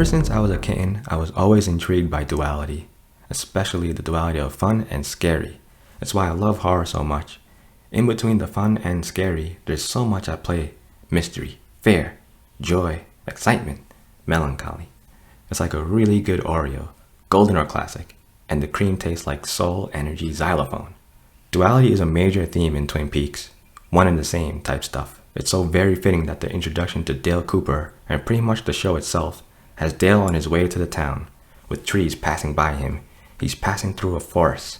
Ever since I was a kitten, I was always intrigued by duality, especially the duality of fun and scary. That's why I love horror so much. In between the fun and scary, there's so much at play. Mystery, fear, joy, excitement, melancholy. It's like a really good Oreo, golden or classic, and the cream tastes like soul energy xylophone. Duality is a major theme in Twin Peaks, one and the same type stuff. It's so very fitting that the introduction to Dale Cooper, and pretty much the show itself, has Dale on his way to the town, with trees passing by him. He's passing through a forest.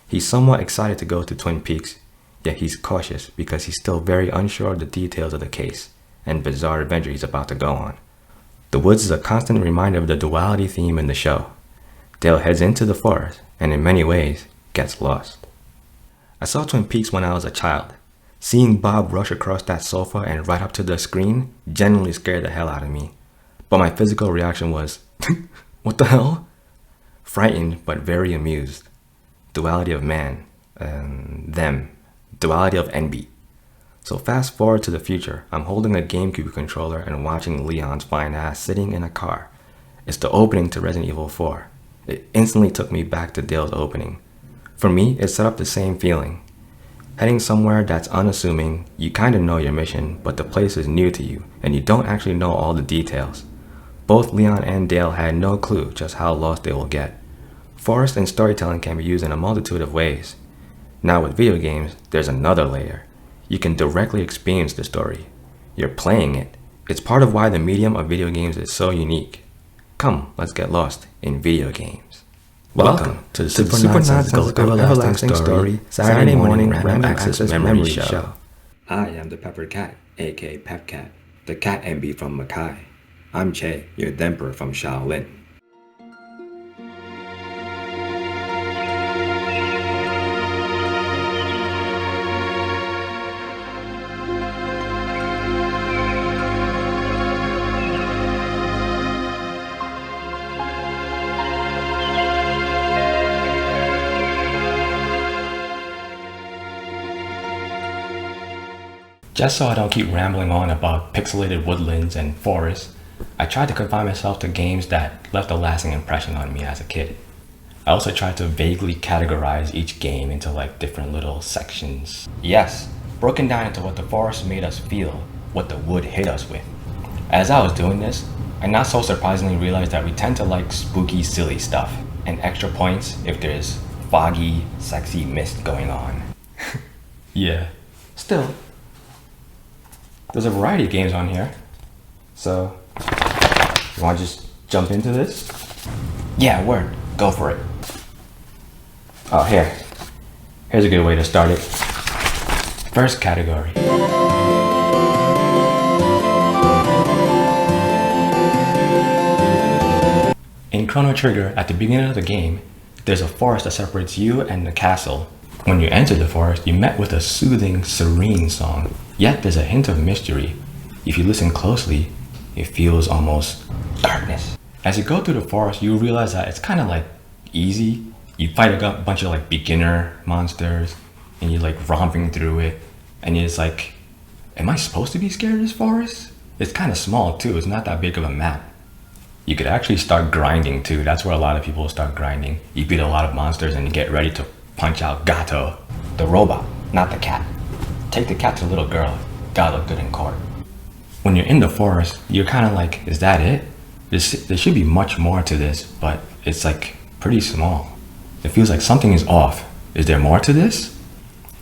He's somewhat excited to go to Twin Peaks, yet he's cautious because he's still very unsure of the details of the case and bizarre adventure he's about to go on. The woods is a constant reminder of the duality theme in the show. Dale heads into the forest and in many ways gets lost. I saw Twin Peaks when I was a child. Seeing Bob rush across that sofa and right up to the screen genuinely scared the hell out of me. But my physical reaction was, what the hell? Frightened but very amused. Duality of man, them. Duality of envy. So fast forward to the future, I'm holding a GameCube controller and watching Leon's fine ass sitting in a car. It's the opening to Resident Evil 4. It instantly took me back to Dale's opening. For me, it set up the same feeling. Heading somewhere that's unassuming, you kinda know your mission, but the place is new to you, and you don't actually know all the details. Both Leon and Dale had no clue just how lost they will get. Forest and storytelling can be used in a multitude of ways. Now with video games, there's another layer. You can directly experience the story. You're playing it. It's part of why the medium of video games is so unique. Come, let's get lost in video games. Welcome to the Super Nonsensical Everlasting Story Saturday morning Random Access Memory Show. I am the PEPCAT, aka PEPCAT, the cat MB from Mackay. I'm Che, your Demper from Shaolin. Just so I don't keep rambling on about pixelated woodlands and forests, I tried to confine myself to games that left a lasting impression on me as a kid. I also tried to vaguely categorize each game into like different little sections. Yes, broken down into what the forest made us feel, what the wood hit us with. As I was doing this, I not so surprisingly realized that we tend to like spooky, silly stuff, and extra points if there's foggy, sexy mist going on. Yeah, still, there's a variety of games on here, so you want to just jump into this? Yeah, word, go for it. Oh, here's a good way to start it. First category. In Chrono Trigger, at the beginning of the game, there's a forest that separates you and the castle. When you enter the forest, you met with a soothing, serene song. Yet there's a hint of mystery. If you listen closely, it feels almost darkness. As you go through the forest, you realize that it's kind of like easy. You fight a bunch of like beginner monsters, and you're like romping through it, and it's like, am I supposed to be scared of this forest? It's kind of small too, it's not that big of a map. You could actually start grinding too. That's where a lot of people start grinding. You beat a lot of monsters and you get ready to punch out Gato, the robot, not the cat. Take the cat to the little girl, gotta look good in court. When you're in the forest, you're kind of like, is that it? There should be much more to this, but it's like pretty small. It feels like something is off. Is there more to this?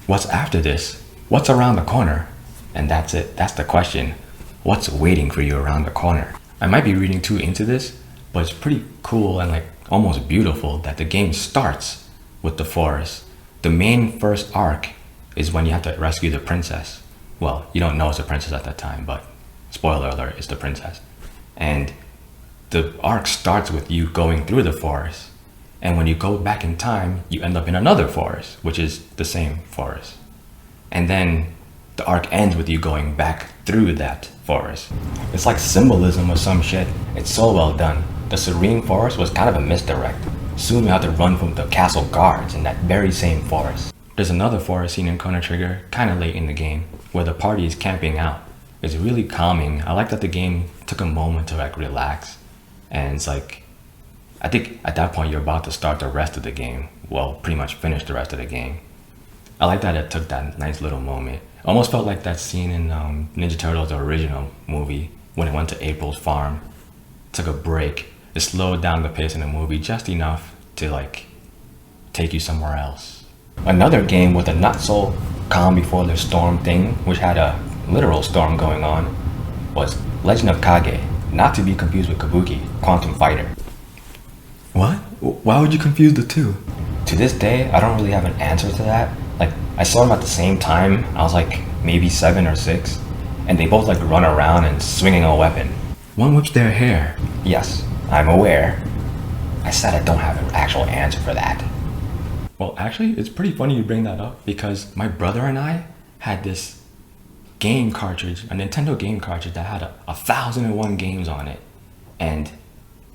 What's after this? What's around the corner? And that's it, that's the question. What's waiting for you around the corner? I might be reading too into this, but it's pretty cool and like almost beautiful that the game starts with the forest. The main first arc is when you have to rescue the princess. Well, you don't know it's a princess at that time, but spoiler alert, it's the princess. And the arc starts with you going through the forest. And when you go back in time, you end up in another forest, which is the same forest. And then the arc ends with you going back through that forest. It's like symbolism or some shit. It's so well done. The serene forest was kind of a misdirect. Soon we have to run from the castle guards in that very same forest. There's another forest scene in Chrono Trigger, kind of late in the game, where the party is camping out. It's really calming. I like that the game took a moment to like relax And it's like, I think at that point you're about to start the rest of the game. Well, pretty much finish the rest of the game. I like that it took that nice little moment. Almost felt like that scene in Ninja Turtles, the original movie, when it went to April's farm, took a break. It slowed down the pace in the movie just enough to like take you somewhere else. Another game with a not so calm before the storm thing, which had a literal storm going on, was Legend of Kage, not to be confused with Kabuki, Quantum Fighter. What? Why would you confuse the two? To this day, I don't really have an answer to that. Like, I saw them at the same time. I was like maybe 7 or 6, and they both like run around and swinging a weapon. One whips their hair. Yes, I'm aware. I said I don't have an actual answer for that. Well, actually, it's pretty funny you bring that up because my brother and I had this game cartridge, a Nintendo game cartridge that had 1,001 games on it, and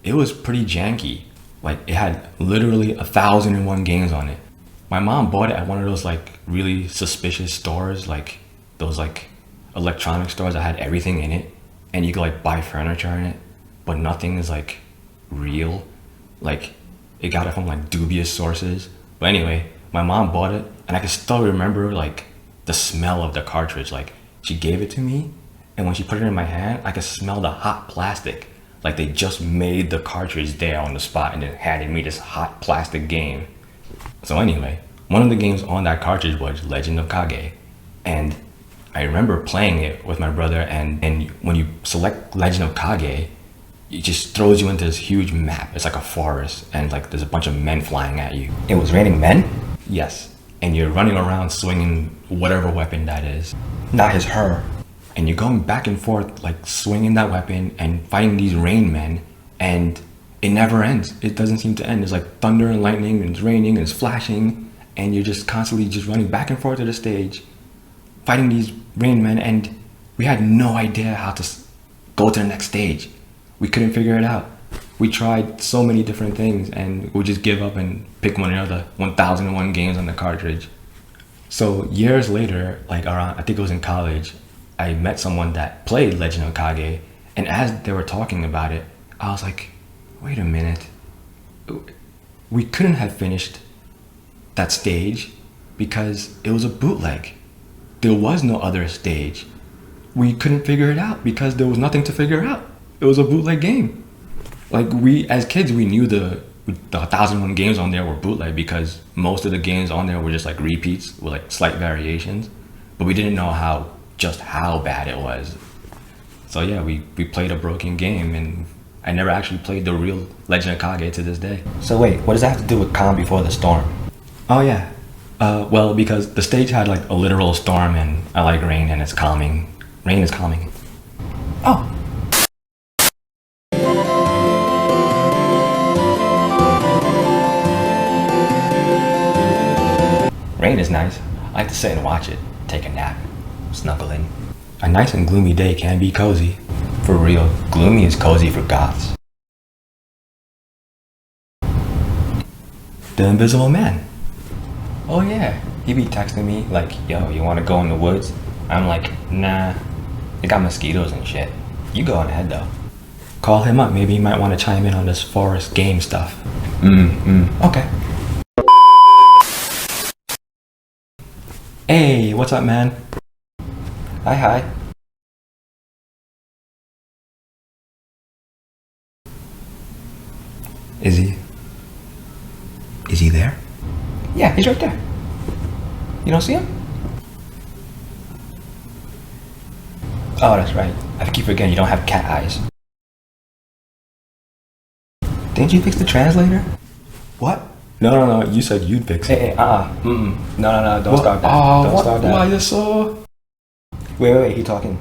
it was pretty janky. Like, it had literally 1,001 games on it. My mom bought it at one of those like really suspicious stores, like those like electronic stores that had everything in it, and you could like buy furniture in it, but nothing is like real. Like, it got it from like dubious sources. But anyway, my mom bought it, and I can still remember like the smell of the cartridge. Like, she gave it to me, and when she put it in my hand, I could smell the hot plastic. Like, they just made the cartridge there on the spot and then handed me this hot plastic game. So anyway, one of the games on that cartridge was Legend of Kage, and I remember playing it with my brother, and when you select Legend of Kage, it just throws you into this huge map. It's like a forest, and like there's a bunch of men flying at you. It was raining men? Yes. And you're running around swinging whatever weapon that is. Not his, her. And you're going back and forth, like swinging that weapon and fighting these rain men, and it never ends. It doesn't seem to end. There's like thunder and lightning, and it's raining, and it's flashing, and you're just constantly just running back and forth to the stage, fighting these rain men, and we had no idea how to go to the next stage. We couldn't figure it out. We tried so many different things, and we'd just give up and pick one of the 1,001 games on the cartridge. So years later, like around, I think it was in college, I met someone that played Legend of Kage, and as they were talking about it, I was like, wait a minute. We couldn't have finished that stage because it was a bootleg. There was no other stage. We couldn't figure it out because there was nothing to figure out. It was a bootleg game. Like, we, as kids, we knew the 1,001 games on there were bootleg because most of the games on there were just like repeats with like slight variations, but we didn't know how bad it was. So yeah, we played a broken game, and I never actually played the real Legend of Kage to this day. So wait, what does that have to do with Calm Before the Storm? Oh yeah, well, because the stage had like a literal storm, and I like rain, and it's calming. Rain is calming. Oh. Rain is nice. I like to sit and watch it, take a nap, snuggle in. A nice and gloomy day can be cozy. For real, gloomy is cozy for goths. The Invisible Man. Oh yeah, he be texting me like, yo, you wanna go in the woods? I'm like, nah, they got mosquitoes and shit. You go on ahead though. Call him up, maybe he might wanna chime in on this forest game stuff. Okay. Hey, what's up, man? Hi. Is he there? Yeah, he's right there. You don't see him? Oh, that's right. I keep forgetting you don't have cat eyes. Didn't you fix the translator? What? No, you said you'd fix it. No, don't start that. Don't start that. Why you so? Wait, he talking.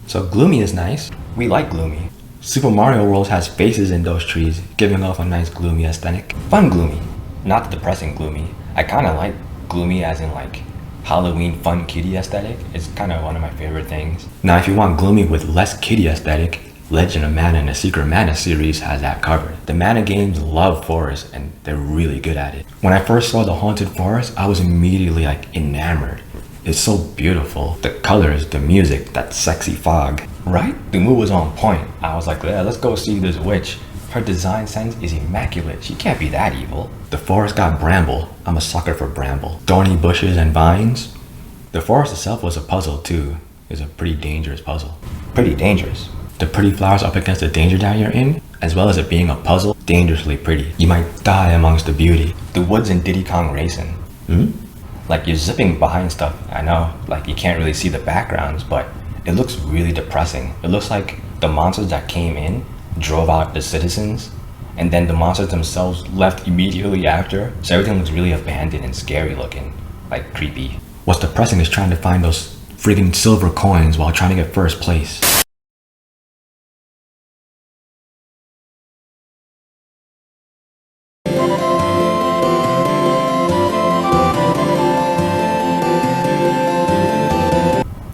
So gloomy is nice. We like gloomy. Super Mario World has faces in those trees, giving off a nice gloomy aesthetic. Fun gloomy, not the depressing gloomy. I kinda like gloomy as in like Halloween fun kitty aesthetic. It's kinda one of my favorite things. Now if you want gloomy with less kitty aesthetic, Legend of Mana and the Secret Mana series has that covered. The Mana games love forests, and they're really good at it. When I first saw the Haunted Forest, I was immediately like enamored. is so beautiful. The colors, the music, that sexy fog. Right? The mood was on point. I was like, yeah, let's go see this witch. Her design sense is immaculate. She can't be that evil. The forest got bramble. I'm a sucker for bramble. Thorny bushes and vines. The forest itself was a puzzle too. It's a pretty dangerous puzzle. Pretty dangerous. The pretty flowers up against the danger that you're in, as well as it being a puzzle, dangerously pretty. You might die amongst the beauty. The woods in Diddy Kong Racing. Like you're zipping behind stuff. I know, like you can't really see the backgrounds, but it looks really depressing. It looks like the monsters that came in drove out the citizens, and then the monsters themselves left immediately after. So everything looks really abandoned and scary looking, like creepy. What's depressing is trying to find those friggin' silver coins while trying to get first place.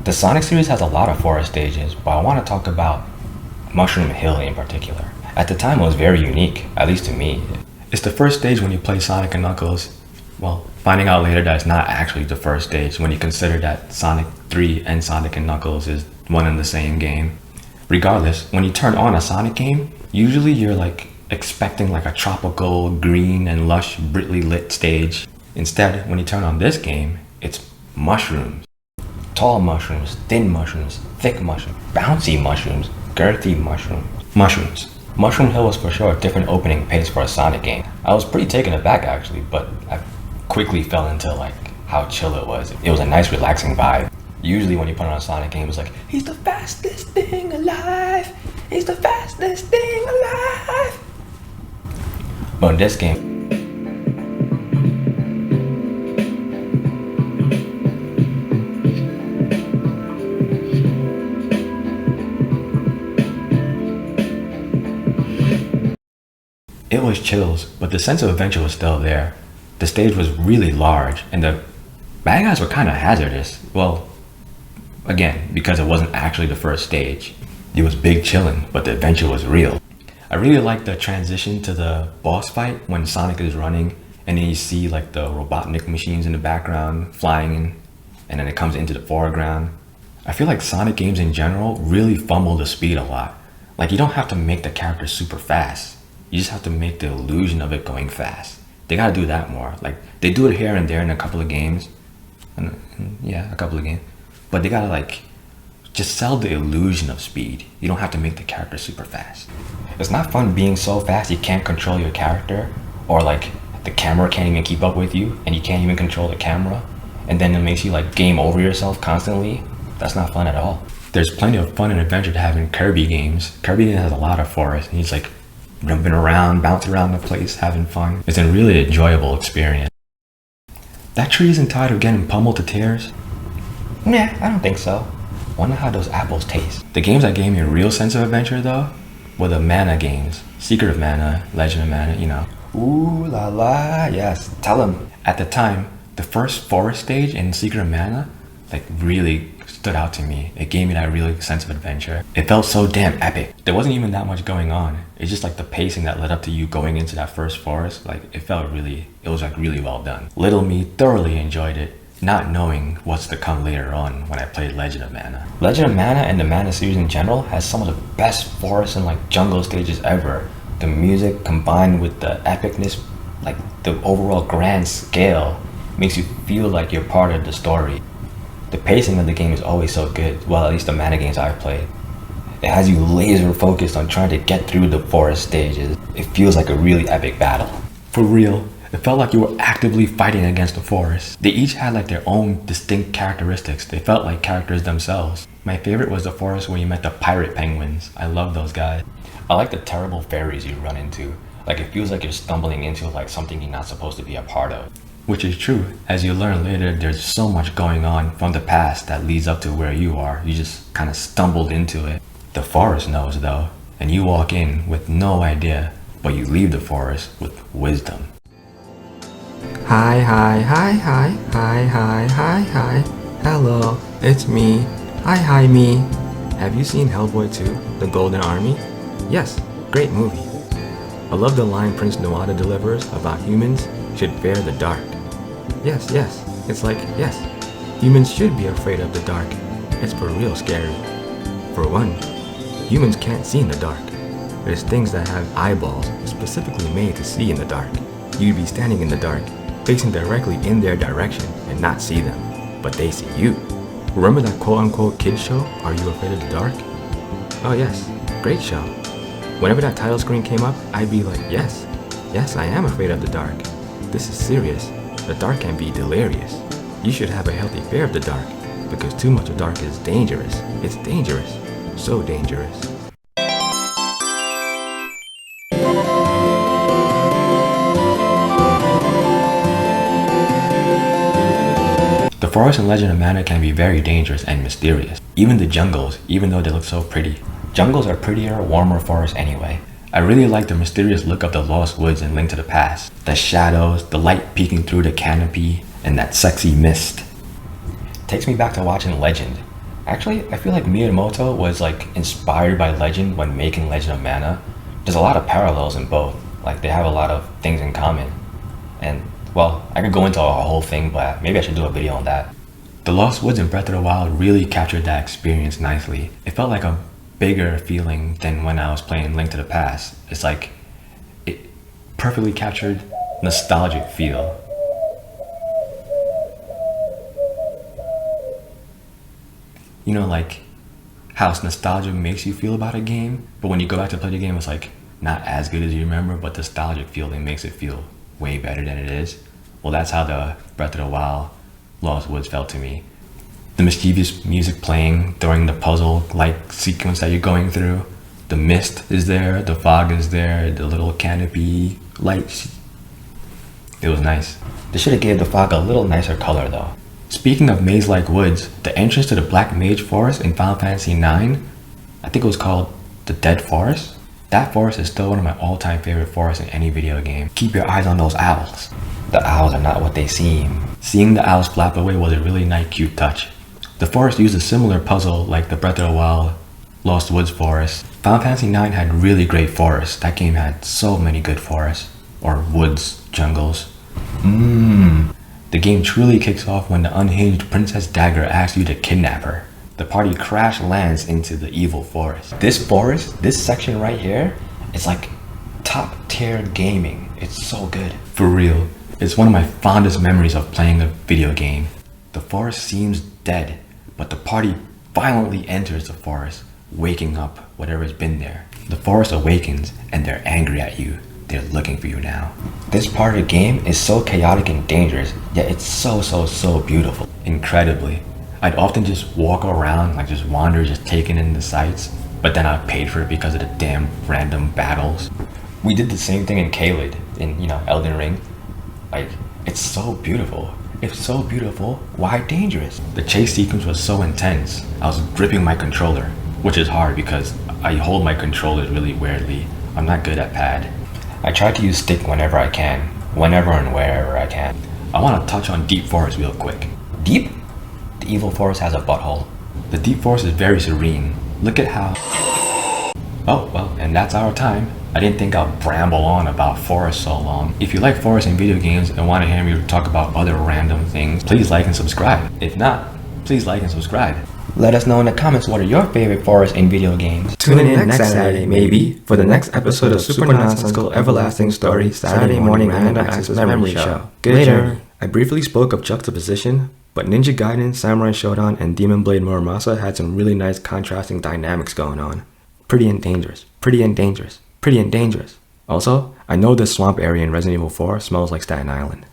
The Sonic series has a lot of forest stages, but I want to talk about Mushroom Hill in particular. At the time, it was very unique, at least to me. It's the first stage when you play Sonic and Knuckles. Well, finding out later that it's not actually the first stage when you consider that Sonic 3 and Sonic and Knuckles is one and the same game. Regardless, when you turn on a Sonic game, usually you're like expecting like a tropical, green and lush, brightly lit stage. Instead, when you turn on this game, it's mushrooms. Tall mushrooms, thin mushrooms, thick mushrooms, bouncy mushrooms, girthy mushrooms. Mushroom Hill was for sure a different opening pace for a Sonic game. I was pretty taken aback actually, but I quickly fell into like how chill it was. It was a nice relaxing vibe. Usually when you put on a Sonic game, it's like, he's the fastest thing alive! He's the fastest thing alive! But in this game, it was chills, but the sense of adventure was still there. The stage was really large, and the bad guys were kind of hazardous. Well, again, because it wasn't actually the first stage. It was big chillin', but the adventure was real. I really liked the transition to the boss fight when Sonic is running, and then you see like the Robotnik machines in the background flying, and then it comes into the foreground. I feel like Sonic games in general really fumble the speed a lot. Like you don't have to make the character super fast. You just have to make the illusion of it going fast. They gotta do that more. Like they do it here and there in a couple of games. Yeah, a couple of games. But they gotta like just sell the illusion of speed. You don't have to make the character super fast. It's not fun being so fast you can't control your character, or like the camera can't even keep up with you and you can't even control the camera, and then it makes you like game over yourself constantly. That's not fun at all. There's plenty of fun and adventure to have in Kirby games. Kirby has a lot of forest, and he's like jumping around, bouncing around the place, having fun. It's a really enjoyable experience. That tree isn't tired of getting pummeled to tears? Nah, I don't think so. Wonder how those apples taste. The games that gave me a real sense of adventure though were the mana games. Secret of Mana, Legend of Mana, you know. Ooh la la, yes, tell them. At the time, the first forest stage in Secret of Mana like really stood out to me. It gave me that real sense of adventure. It felt so damn epic. There wasn't even that much going on. It's just like the pacing that led up to you going into that first forest. Like it was like really well done. Little me thoroughly enjoyed it, not knowing what's to come later on when I played Legend of Mana. Legend of Mana and the Mana series in general has some of the best forest and like jungle stages ever. The music combined with the epicness, like the overall grand scale, makes you feel like you're part of the story. The pacing of the game is always so good. Well, at least the Mana games I've played. It has you laser focused on trying to get through the forest stages. It feels like a really epic battle. For real, it felt like you were actively fighting against the forest. They each had like their own distinct characteristics. They felt like characters themselves. My favorite was the forest where you met the pirate penguins. I love those guys. I like the terrible fairies you run into. Like it feels like you're stumbling into like something you're not supposed to be a part of. Which is true. As you learn later, there's so much going on from the past that leads up to where you are. You just kind of stumbled into it. The forest knows though, and you walk in with no idea, but you leave the forest with wisdom. Hi, hi, hi, hi, hi, hi, hi, hi. Hello, it's me. Hi, me. Have you seen Hellboy 2, The Golden Army? Yes, great movie. I love the line Prince Nuada delivers about humans should fear the dark. Yes, it's like, yes, Humans should be afraid of the dark. It's for real scary. For one, humans can't see in the dark. There's things that have eyeballs specifically made to see in the dark. You'd be standing in the dark, facing directly in their direction and not see them, but they see you. Remember that quote-unquote kids show, Are You Afraid of the Dark? Oh yes, great show. Whenever that title screen came up, I'd be like, yes, I am afraid of the dark. This is serious. The dark can be delirious. You should have a healthy fear of the dark, because too much of dark is dangerous. It's dangerous. So dangerous. The forest in Legend of Mana can be very dangerous and mysterious. Even the jungles, even though they look so pretty. Jungles are prettier, warmer forests anyway. I really like the mysterious look of the Lost Woods in Link to the Past. The shadows, the light peeking through the canopy, and that sexy mist. Takes me back to watching Legend. Actually, I feel like Miyamoto was like inspired by Legend when making Legend of Mana. There's a lot of parallels in both. Like they have a lot of things in common. And well, I could go into a whole thing, but maybe I should do a video on that. The Lost Woods in Breath of the Wild really captured that experience nicely. It felt like a bigger feeling than when I was playing Link to the Past. It's like, it perfectly captured nostalgic feel. You know, like how nostalgia makes you feel about a game, but when you go back to play the game, it's like not as good as you remember, but the nostalgic feeling makes it feel way better than it is. Well, that's how the Breath of the Wild Lost Woods felt to me. The mischievous music playing during the puzzle-like sequence that you're going through. The mist is there, the fog is there, the little canopy lights. It was nice. They should have gave the fog a little nicer color though. Speaking of maze-like woods, the entrance to the Black Mage Forest in Final Fantasy IX, I think it was called the Dead Forest. That forest is still one of my all-time favorite forests in any video game. Keep your eyes on those owls. The owls are not what they seem. Seeing the owls flap away was a really nice, cute touch. The forest used a similar puzzle like the Breath of the Wild Lost Woods forest. Final Fantasy IX had really great forests. That game had so many good forests. Or woods, jungles. The game truly kicks off when the unhinged Princess Dagger asks you to kidnap her. The party crash lands into the evil forest. This forest, this section right here, is like top tier gaming. It's so good. For real. It's one of my fondest memories of playing a video game. The forest seems dead, but the party violently enters the forest, waking up whatever's been there. The forest awakens and they're angry at you. They're looking for you now. This part of the game is so chaotic and dangerous, yet it's so beautiful. Incredibly. I'd often just walk around, like just wander, just taking in the sights, but then I paid for it because of the damn random battles. We did the same thing in Caelid, in, Elden Ring. Like, it's so beautiful. It's so beautiful, why dangerous? The chase sequence was so intense. I was gripping my controller, which is hard because I hold my controllers really weirdly. I'm not good at pad. I try to use stick whenever I can, whenever and wherever I can. I want to touch on Deep Forest real quick. Deep? The evil forest has a butthole. The Deep Forest is very serene. Look at how... Oh, well, and that's our time. I didn't think I'll bramble on about forests so long. If you like forests in video games and want to hear me talk about other random things, please like and subscribe. If not, please like and subscribe. Let us know in the comments what are your favorite forests in video games. Tune in next Saturday, maybe, for the next episode of Super Nonsensical Everlasting Story, Saturday morning Random Access Memory Show. Later. I briefly spoke of juxtaposition, but Ninja Gaiden, Samurai Shodown, and Demon Blade Muramasa had some really nice contrasting dynamics going on. Pretty and dangerous. Pretty and dangerous. Pretty and dangerous. Also, I know this swamp area in Resident Evil 4 smells like Staten Island.